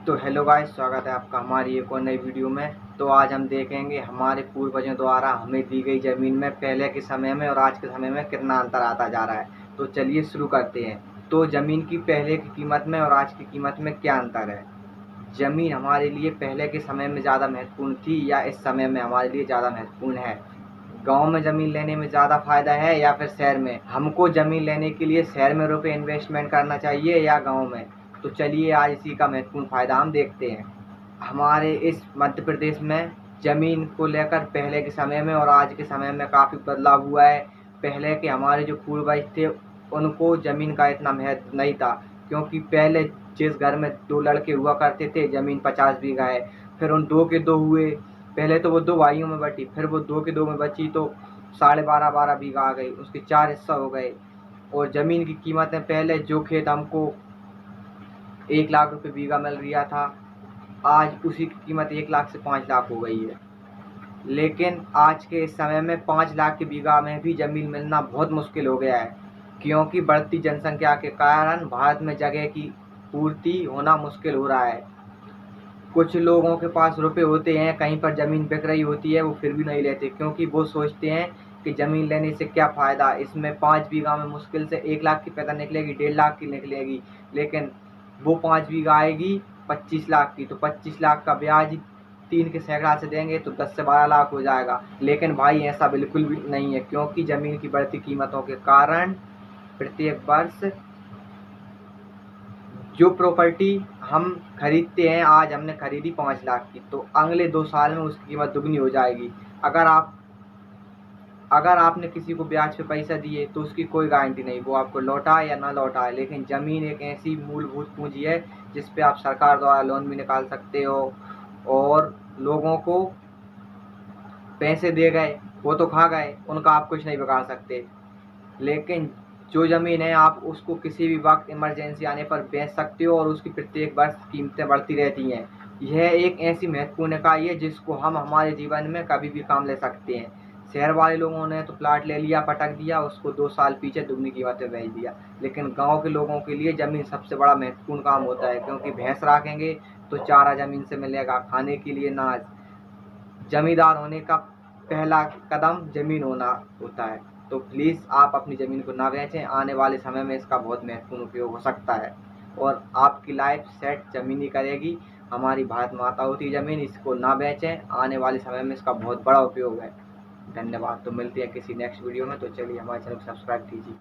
तो hello guys, स्वागत है आपका हमारी एक और नई वीडियो में। तो आज हम देखेंगे हमारे पूर्वजों द्वारा हमें दी गई ज़मीन में पहले के समय में और आज के समय में कितना अंतर आता जा रहा है। तो चलिए शुरू करते हैं। तो ज़मीन की पहले की कीमत में और आज की कीमत में क्या अंतर है? ज़मीन हमारे लिए पहले के समय में ज़्यादा महत्वपूर्ण थी या इस समय में हमारे लिए ज़्यादा महत्वपूर्ण है? गांव में ज़मीन लेने में ज़्यादा फ़ायदा है या फिर शहर में? हमको ज़मीन लेने के लिए शहर में रुपए इन्वेस्टमेंट करना चाहिए या गांव में? तो चलिए आज इसी का महत्वपूर्ण फ़ायदा हम देखते हैं। हमारे इस मध्य प्रदेश में ज़मीन को लेकर पहले के समय में और आज के समय में काफ़ी बदलाव हुआ है। पहले के हमारे जो पूर्वज थे उनको ज़मीन का इतना महत्व नहीं था, क्योंकि पहले जिस घर में 2 लड़के हुआ करते थे ज़मीन 50 बीघा है, फिर उन 2 के 2 हुए। पहले तो वो 2 भाइयों में बटी, फिर वो 2 के 2 में बची तो 12.5 बीघा आ गई, उसके 4 हिस्सा हो गए। और ज़मीन की कीमतें पहले जो खेत हमको 1 लाख रुपए बीघा मिल रहा था, आज उसी की कीमत 1 लाख से 5 लाख हो गई है। लेकिन आज के इस समय में 5 लाख के बीघा में भी ज़मीन मिलना बहुत मुश्किल हो गया है, क्योंकि बढ़ती जनसंख्या के कारण भारत में जगह की पूर्ति होना मुश्किल हो रहा है। कुछ लोगों के पास रुपए होते हैं, कहीं पर ज़मीन बिक रही होती है, वो फिर भी नहीं लेते, क्योंकि वो सोचते हैं कि ज़मीन लेने से क्या फ़ायदा, इसमें 5 बीघा में मुश्किल से 1 लाख की पैदा निकलेगी, 1.5 लाख की निकलेगी। लेकिन वो 5 बीघा आएगी 25 लाख की, तो 25 लाख का ब्याज 3 के सैकड़ा से देंगे तो 10 से 12 लाख हो जाएगा। लेकिन भाई ऐसा बिल्कुल भी नहीं है, क्योंकि ज़मीन की बढ़ती कीमतों के कारण प्रत्येक वर्ष जो प्रॉपर्टी हम खरीदते हैं, आज हमने खरीदी 5 लाख की, तो अगले 2 साल में उसकी कीमत दुगनी हो जाएगी। अगर आपने किसी को ब्याज पे पैसा दिए तो उसकी कोई गारंटी नहीं, वो आपको लौटाए या ना लौटाए। लेकिन ज़मीन एक ऐसी मूलभूत पूंजी है जिस पे आप सरकार द्वारा लोन भी निकाल सकते हो, और लोगों को पैसे दे गए, वो तो खा गए, उनका आप कुछ नहीं बिगाड़ सकते। लेकिन जो ज़मीन है आप उसको किसी भी वक्त इमरजेंसी आने पर बेच सकते हो, और उसकी प्रत्येक वर्ष कीमतें बढ़ती रहती हैं। यह एक ऐसी महत्वपूर्ण इकाई है जिसको हम हमारे जीवन में कभी भी काम ले सकते हैं। शहर वाले लोगों ने तो प्लाट ले लिया, पटक दिया, उसको 2 साल पीछे दुगनी कीमत पे बेच दिया। लेकिन गांव के लोगों के लिए ज़मीन सबसे बड़ा महत्वपूर्ण काम होता है, क्योंकि भैंस रखेंगे तो चारा ज़मीन से मिलेगा, खाने के लिए अनाज। जमींदार होने का पहला कदम ज़मीन होना होता है। तो प्लीज़ आप अपनी ज़मीन को ना बेचें, आने वाले समय में इसका बहुत महत्वपूर्ण उपयोग हो सकता है और आपकी लाइफ सेट ज़मीन ही करेगी। हमारी भारत माता होती है ज़मीन, इसको ना बेचें, आने वाले समय में इसका बहुत बड़ा उपयोग है। धन्यवाद। तो मिलते हैं किसी नेक्स्ट वीडियो में। तो चलिए हमारे चैनल को सब्सक्राइब कीजिए।